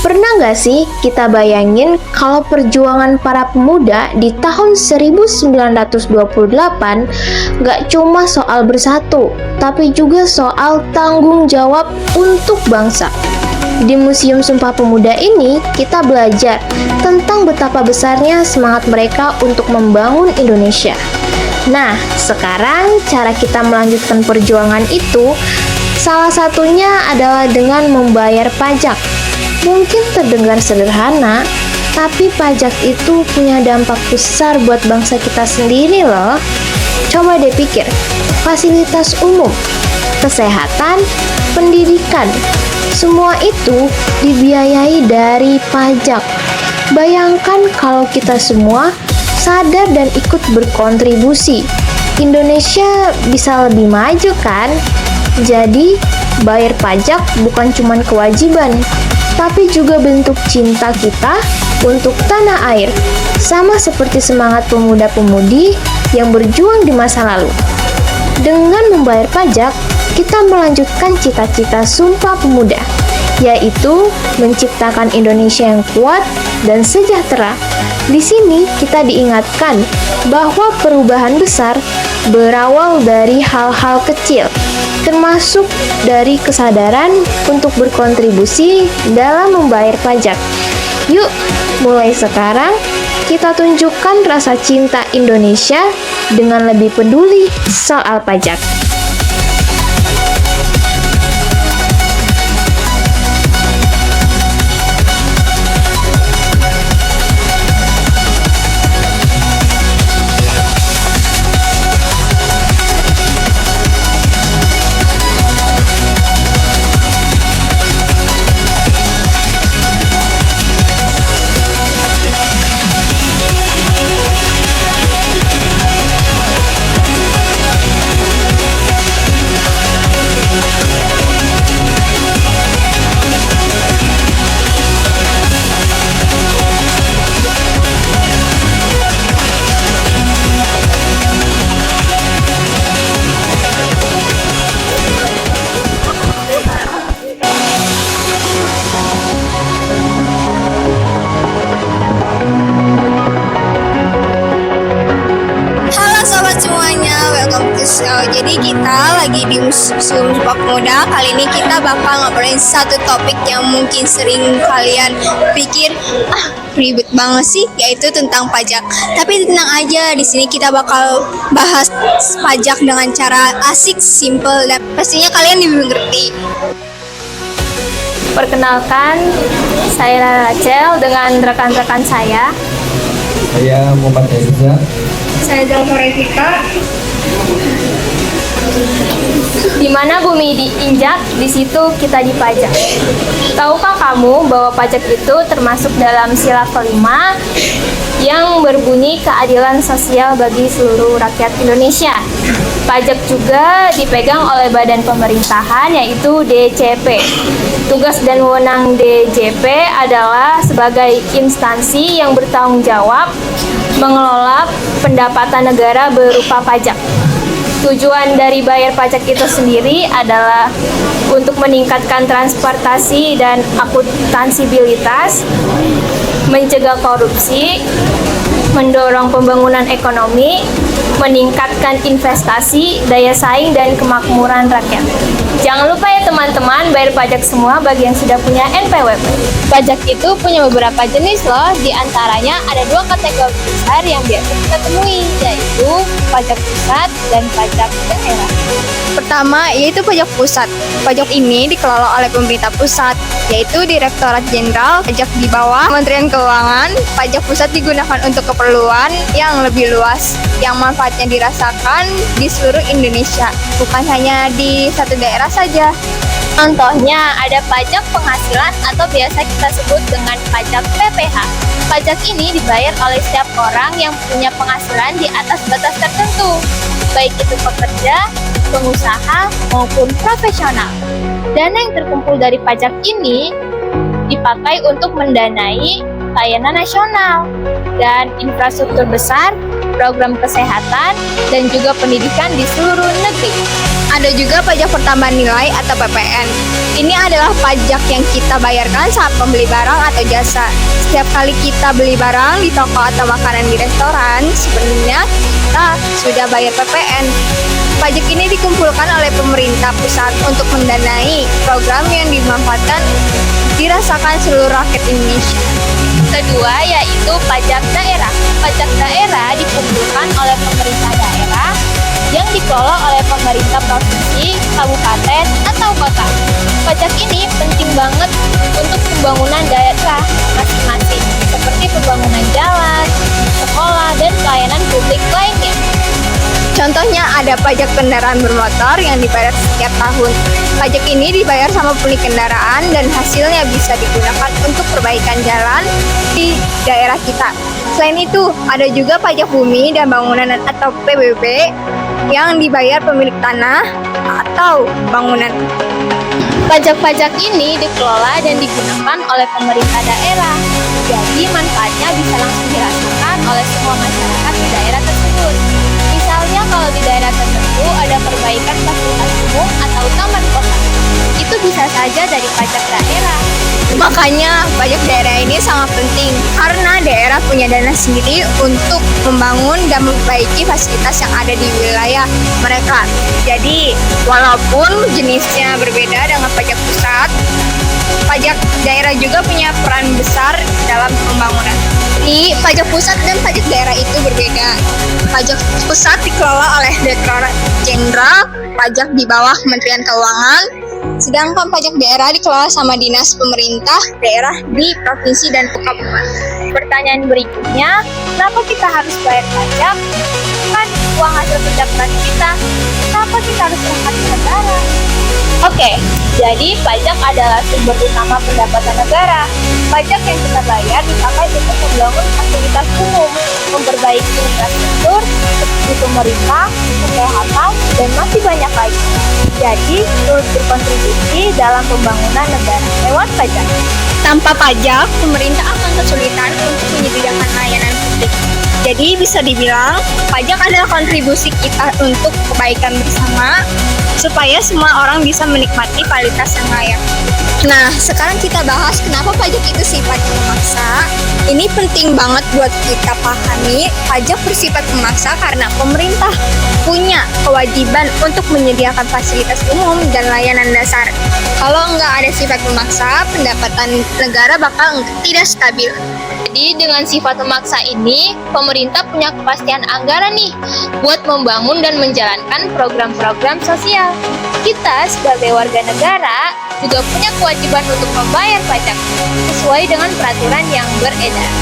Pernah nggak sih kita bayangin kalau perjuangan para pemuda di tahun 1928 nggak cuma soal bersatu, tapi juga soal tanggung jawab untuk bangsa. Di Museum Sumpah Pemuda ini, kita belajar tentang betapa besarnya semangat mereka untuk membangun Indonesia. Nah, sekarang cara kita melanjutkan perjuangan itu, salah satunya adalah dengan membayar pajak. Mungkin terdengar sederhana, tapi pajak itu punya dampak besar buat bangsa kita sendiri loh. Coba deh pikir, fasilitas umum, kesehatan, pendidikan, semua itu dibiayai dari pajak. Bayangkan kalau kita semua sadar dan ikut berkontribusi, Indonesia bisa lebih maju kan? Jadi, bayar pajak bukan cuma kewajiban, tapi juga bentuk cinta kita untuk tanah air, sama seperti semangat pemuda-pemudi yang berjuang di masa lalu. Dengan membayar pajak, kita melanjutkan cita-cita Sumpah Pemuda, yaitu menciptakan Indonesia yang kuat dan sejahtera. Di sini kita diingatkan bahwa perubahan besar berawal dari hal-hal kecil, termasuk dari kesadaran untuk berkontribusi dalam membayar pajak. Yuk, mulai sekarang kita tunjukkan rasa cinta Indonesia dengan lebih peduli soal pajak. Jadi kita lagi di Museum Sumpah Pemuda. Kali ini kita bakal ngobrolin satu topik yang mungkin sering kalian pikir, ribet banget sih, yaitu tentang pajak. Tapi tenang aja, di sini kita bakal bahas pajak dengan cara asik, simple, dan pastinya kalian dimengerti. Perkenalkan, saya Rachel dengan rekan-rekan saya. Saya Muhammad Reza. Saya Delta Revita. Di mana bumi diinjak, di situ kita dipajak. Tahukah kamu bahwa pajak itu termasuk dalam sila kelima yang berbunyi keadilan sosial bagi seluruh rakyat Indonesia? Pajak juga dipegang oleh badan pemerintahan, yaitu DJP. Tugas dan wewenang DJP adalah sebagai instansi yang bertanggung jawab mengelola pendapatan negara berupa pajak. Tujuan dari bayar pajak itu sendiri adalah untuk meningkatkan transportasi dan akutansibilitas, mencegah korupsi, mendorong pembangunan ekonomi, meningkatkan investasi, daya saing, dan kemakmuran rakyat. Jangan lupa ya teman-teman, bayar pajak semua bagi yang sudah punya NPWP. Pajak itu punya beberapa jenis loh, diantaranya ada 2 kategori besar yang biasa kita temui, yaitu pajak pusat dan pajak daerah. Pertama, yaitu pajak pusat. Pajak ini dikelola oleh pemerintah pusat, yaitu Direktorat Jenderal Pajak di bawah Kementerian Keuangan. Pajak pusat digunakan untuk keperluan yang lebih luas, yang manfaatnya dirasakan di seluruh Indonesia, bukan hanya di satu daerah saja. Contohnya ada pajak penghasilan atau biasa kita sebut dengan pajak PPH. Pajak ini dibayar oleh setiap orang yang punya penghasilan di atas batas tertentu, baik itu pekerja, pengusaha, maupun profesional. Dana yang terkumpul dari pajak ini dipakai untuk mendanai layanan nasional dan infrastruktur besar, program kesehatan, dan juga pendidikan di seluruh negeri. Ada juga pajak pertambahan nilai atau PPN. Ini adalah pajak yang kita bayarkan saat membeli barang atau jasa. Setiap kali kita beli barang di toko atau makanan di restoran, sebenarnya kita sudah bayar PPN. Pajak ini dikumpulkan oleh pemerintah pusat untuk mendanai program yang dimanfaatkan dirasakan seluruh rakyat Indonesia. Kedua yaitu pajak daerah. Pajak daerah dikumpulkan oleh pemerintah daerah yang dikelola oleh pemerintah provinsi, kabupaten, atau kota. Pajak ini penting banget untuk pembangunan daerah masing-masing, seperti pembangunan jalan, sekolah, dan pelayanan publik lainnya. Contohnya ada pajak kendaraan bermotor yang dibayar setiap tahun. Pajak ini dibayar sama pemilik kendaraan dan hasilnya bisa digunakan untuk perbaikan jalan di daerah kita. Selain itu, ada juga pajak bumi dan bangunan atau PBB yang dibayar pemilik tanah atau bangunan. Pajak-pajak ini dikelola dan digunakan oleh pemerintah daerah. Jadi manfaatnya bisa langsung dirasakan oleh semua masyarakat di daerah tersebut. Misalnya kalau di daerah tertentu ada perbaikan fasilitas umum atau taman kota, itu bisa saja dari pajak daerah. Makanya pajak daerah ini sangat penting karena daerah punya dana sendiri untuk membangun dan memperbaiki fasilitas yang ada di wilayah mereka. Jadi walaupun jenisnya berbeda dengan pajak pusat, pajak daerah juga punya peran besar dalam pembangunan. Di pajak pusat dan pajak daerah itu berbeda. Pajak pusat dikelola oleh Direktorat Jenderal Pajak di bawah Kementerian Keuangan, sedangkan pajak daerah dikelola sama dinas pemerintah daerah di provinsi dan kabupaten. Pertanyaan berikutnya, kenapa kita harus bayar pajak? Kan uang hasil kerja keras kita. Kenapa kita harus angkat ke negara? Oke, jadi pajak adalah sumber utama pendapatan negara. Pajak yang kita bayar dipakai untuk membangun fasilitas umum, memperbaiki infrastruktur, seperti pemerintah, kesehatan, dan masih banyak lagi. Jadi, turut berkontribusi dalam pembangunan negara lewat pajak. Tanpa pajak, pemerintah akan kesulitan untuk menyediakan layanan publik. Jadi bisa dibilang, pajak adalah kontribusi kita untuk kebaikan bersama, supaya semua orang bisa menikmati kualitas yang layak. Nah, sekarang kita bahas kenapa pajak itu sifatnya memaksa. Ini penting banget buat kita pahami, pajak bersifat memaksa karena pemerintah punya kewajiban untuk menyediakan fasilitas umum dan layanan dasar. Kalau nggak ada sifat memaksa, pendapatan negara bakal tidak stabil. Jadi dengan sifat memaksa ini, pemerintah punya kepastian anggaran nih buat membangun dan menjalankan program-program sosial. Kita sebagai warga negara juga punya kewajiban untuk membayar pajak sesuai dengan peraturan yang beredar.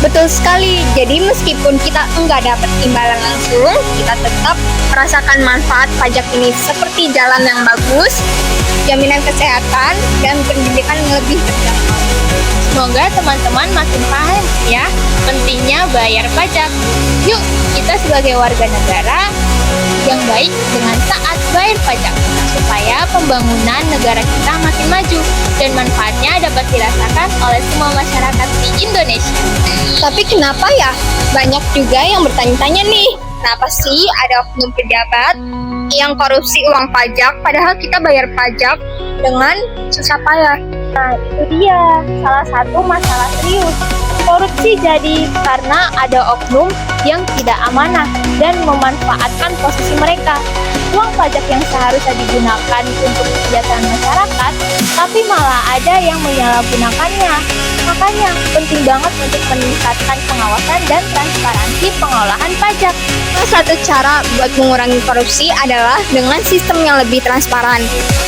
Betul sekali, jadi meskipun kita nggak dapat imbalan langsung, kita tetap merasakan manfaat pajak ini seperti jalan yang bagus, jaminan kesehatan, dan pendidikan yang lebih terjangkau. Semoga teman-teman makin paham ya pentingnya bayar pajak. Yuk, kita sebagai warga negara yang baik dengan taat bayar pajak supaya pembangunan negara kita makin maju dan manfaatnya dapat dirasakan oleh semua masyarakat di Indonesia. Tapi kenapa ya? Banyak juga yang bertanya-tanya nih, kenapa sih ada oknum pejabat yang korupsi uang pajak padahal kita bayar pajak dengan susah payah? Nah, itu dia salah satu masalah serius. Korupsi jadi karena ada oknum yang tidak amanah dan memanfaatkan posisi mereka. Uang pajak yang seharusnya digunakan untuk kesejahteraan masyarakat, tapi malah ada yang menyalahgunakannya. Makanya penting banget untuk meningkatkan pengawasan dan transparansi pengelolaan pajak. Salah satu cara buat mengurangi korupsi adalah dengan sistem yang lebih transparan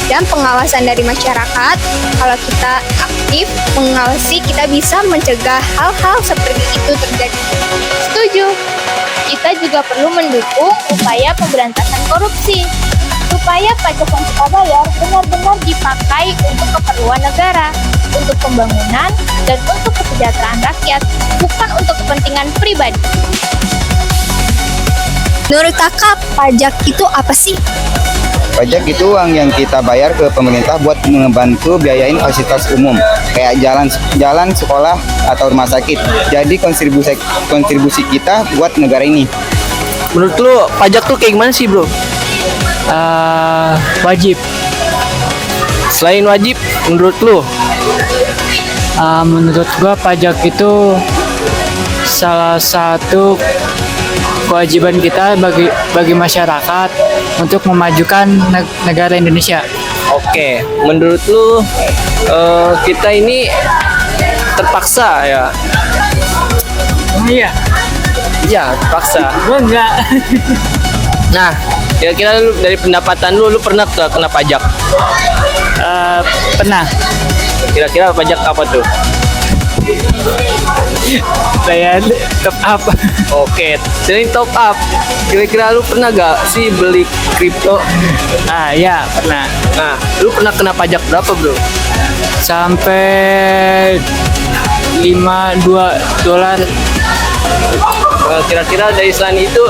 dan pengawasan dari masyarakat. Kalau kita aktif mengawasi, kita bisa mencegah hal-hal seperti itu terjadi. Setuju. Kita juga perlu mendukung upaya pemberantasan korupsi supaya pajak yang kita bayar benar-benar dipakai untuk keperluan negara, untuk pembangunan, dan untuk kesejahteraan rakyat, bukan untuk kepentingan pribadi. Menurut kakak, pajak itu apa sih? Pajak itu uang yang kita bayar ke pemerintah buat membantu biayain fasilitas umum kayak jalan, sekolah, atau rumah sakit. Jadi kontribusi kita buat negara ini. Menurut lo pajak tuh kayak gimana sih bro? Wajib. Selain wajib, menurut lu? Menurut gua pajak itu salah satu kewajiban kita bagi masyarakat untuk memajukan negara Indonesia. Oke, menurut lu kita ini terpaksa ya? Iya, Iya, terpaksa. gua enggak. Nah, kira-kira lu dari pendapatan lu pernah kena pajak? Pernah Kira-kira pajak apa tuh? bayar top up. Oke, selain top up, kira-kira lu pernah gak sih beli kripto? Ya pernah. Nah, lu pernah kena pajak berapa, bro? Sampai $52. Kira-kira dari selain itu,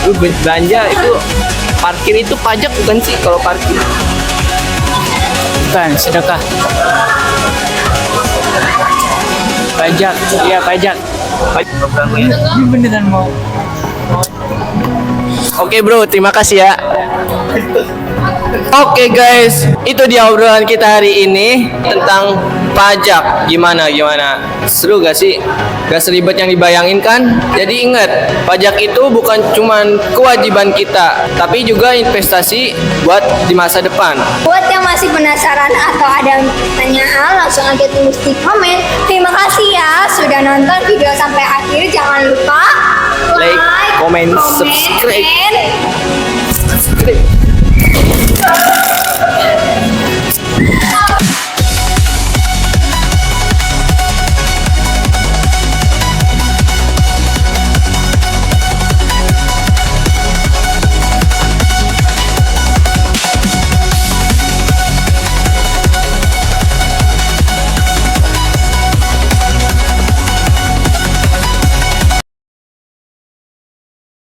lu belanja itu, parkir itu pajak bukan sih kalau parkir? Bukan, sedekah. Pajak, iya pajak. Ini beneran mau. Oke bro, terima kasih ya. Oke guys, itu dia obrolan kita hari ini tentang pajak. Gimana? Seru gak sih? Gak seribet yang dibayangin kan? Jadi ingat, pajak itu bukan cuman kewajiban kita, tapi juga investasi buat di masa depan. Buat yang masih penasaran atau ada pertanyaan, langsung aja tulis di komen. Terima kasih ya sudah nonton video sampai akhir. Jangan lupa Like, comment, subscribe. and